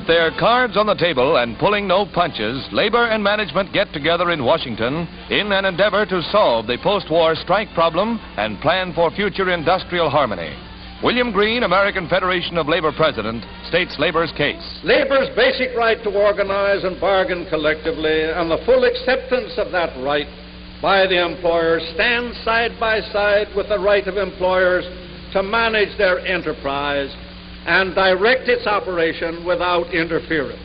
With their cards on the table and pulling no punches, labor and management get together in Washington in an endeavor to solve the post-war strike problem and plan for future industrial harmony. William Green, American Federation of Labor President, states labor's case. Labor's basic right to organize and bargain collectively and the full acceptance of that right by the employers stands side by side with the right of employers to manage their enterprise and direct its operation without interference.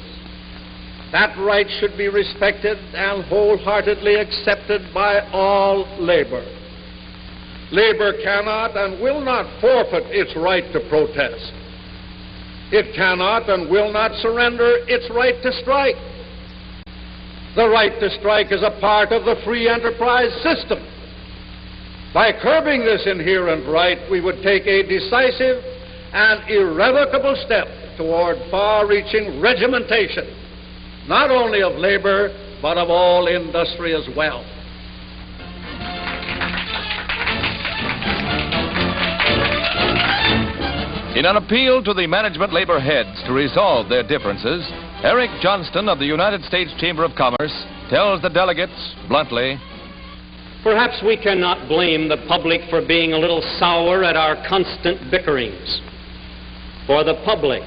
That right should be respected and wholeheartedly accepted by all labor. Labor cannot and will not forfeit its right to protest. It cannot and will not surrender its right to strike. The right to strike is a part of the free enterprise system. By curbing this inherent right, we would take a decisive and irrevocable step toward far-reaching regimentation, not only of labor, but of all industry as well. In an appeal to the management labor heads to resolve their differences, Eric Johnston of the United States Chamber of Commerce tells the delegates bluntly, "Perhaps we cannot blame the public for being a little sour at our constant bickerings. For the public,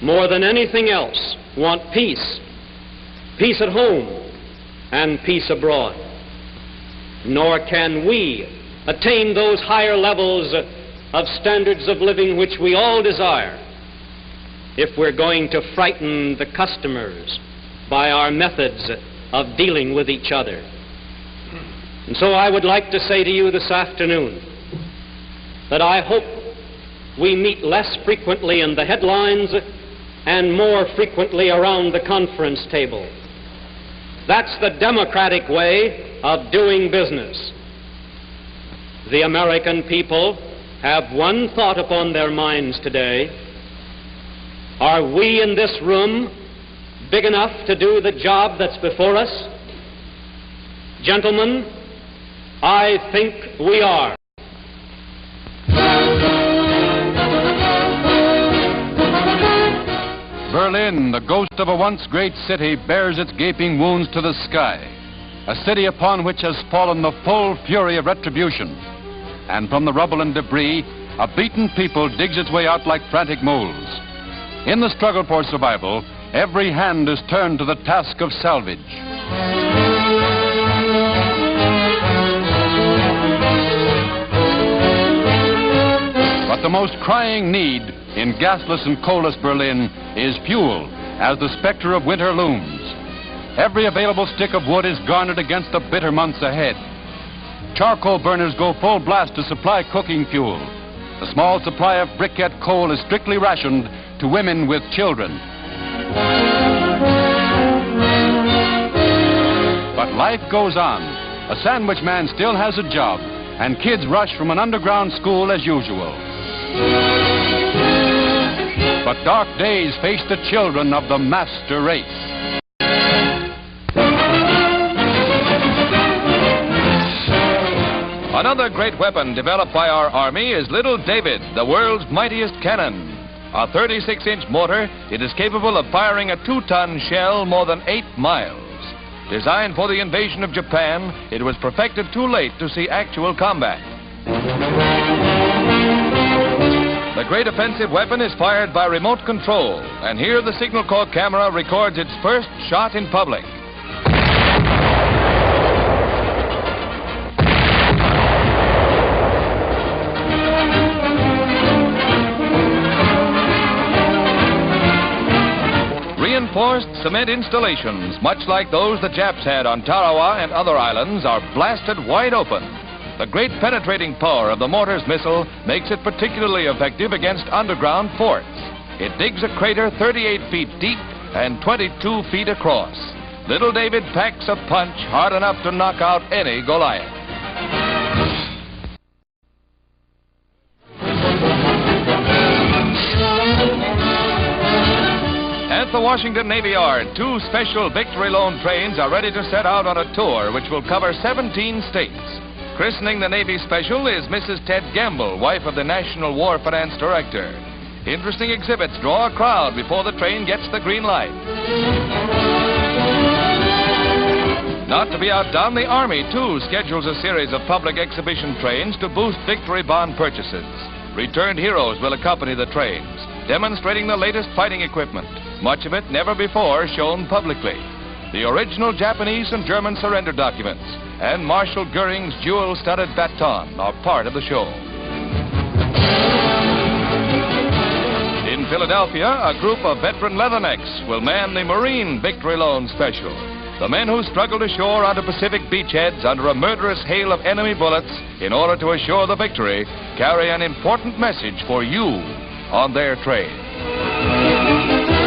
more than anything else, want peace. Peace at home and peace abroad. Nor can we attain those higher levels of standards of living which we all desire if we're going to frighten the customers by our methods of dealing with each other." And so I would like to say to you this afternoon that I hope we meet less frequently in the headlines and more frequently around the conference table. That's the democratic way of doing business. The American people have one thought upon their minds today. Are we in this room big enough to do the job that's before us? Gentlemen, I think we are. Berlin, the ghost of a once great city, bears its gaping wounds to the sky. A city upon which has fallen the full fury of retribution. And from the rubble and debris, a beaten people digs its way out like frantic moles. In the struggle for survival, every hand is turned to the task of salvage. But the most crying need in gasless and coalless Berlin is fuel, as the specter of winter looms. Every available stick of wood is garnered against the bitter months ahead. Charcoal burners go full blast to supply cooking fuel. The small supply of briquette coal is strictly rationed to women with children. But life goes on. A sandwich man still has a job, and kids rush from an underground school as usual. But dark days face the children of the master race. Another great weapon developed by our Army is Little David, the world's mightiest cannon. A 36-inch motor, it is capable of firing a 2-ton shell more than 8 miles. Designed for the invasion of Japan, it was perfected too late to see actual combat. The great offensive weapon is fired by remote control, and here the Signal Corps camera records its first shot in public. Reinforced cement installations, much like those the Japs had on Tarawa and other islands, are blasted wide open. The great penetrating power of the mortar's missile makes it particularly effective against underground forts. It digs a crater 38 feet deep and 22 feet across. Little David packs a punch hard enough to knock out any Goliath. At the Washington Navy Yard, 2 special Victory Loan trains are ready to set out on a tour which will cover 17 states. Christening the Navy Special is Mrs. Ted Gamble, wife of the National War Finance Director. Interesting exhibits draw a crowd before the train gets the green light. Not to be outdone, the Army, too, schedules a series of public exhibition trains to boost victory bond purchases. Returned heroes will accompany the trains, demonstrating the latest fighting equipment, much of it never before shown publicly. The original Japanese and German surrender documents and Marshal Goering's jewel-studded baton are part of the show. In Philadelphia, a group of veteran leathernecks will man the Marine Victory Loan Special. The men who struggled ashore onto Pacific beachheads under a murderous hail of enemy bullets in order to assure the victory carry an important message for you on their train.